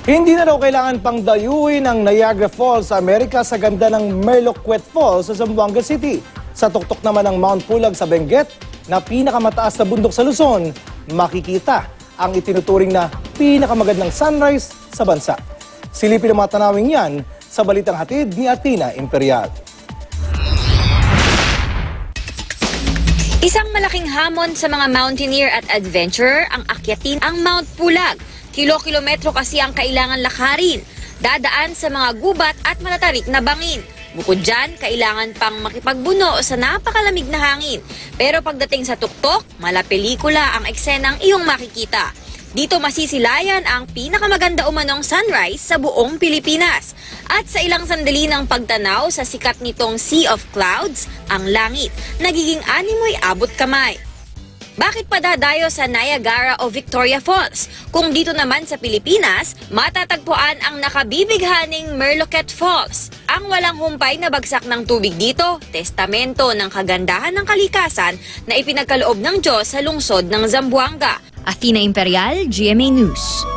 Hindi na daw kailangan pang dayuin ang Niagara Falls sa Amerika sa ganda ng Merloquet Falls sa Zamboanga City. Sa tuktok naman ng Mount Pulag sa Benguet, na pinakamataas na bundok sa Luzon, makikita ang itinuturing na pinakamagandang sunrise sa bansa. Silipin ang mga tanawing yan sa balitang hatid ni Athena Imperial. Isang malaking hamon sa mga mountaineer at adventurer ang akyatin ang Mount Pulag. Kilo-kilometro kasi ang kailangan lakarin, dadaan sa mga gubat at matatarik na bangin. Bukod dyan, kailangan pang makipagbuno sa napakalamig na hangin. Pero pagdating sa tuktok, malapelikula ang eksenang iyong makikita. Dito masisilayan ang pinakamaganda umanong sunrise sa buong Pilipinas. At sa ilang sandali ng pagtanaw sa sikat nitong Sea of Clouds, ang langit nagiging animoy abot kamay. Bakit pa dadayo sa Niagara o Victoria Falls? Kung dito naman sa Pilipinas, matatagpuan ang nakabibighaning Merloquet Falls. Ang walang humpay na bagsak ng tubig dito, testamento ng kagandahan ng kalikasan na ipinagkaloob ng Diyos sa lungsod ng Zamboanga. Athena Imperial, GMA News.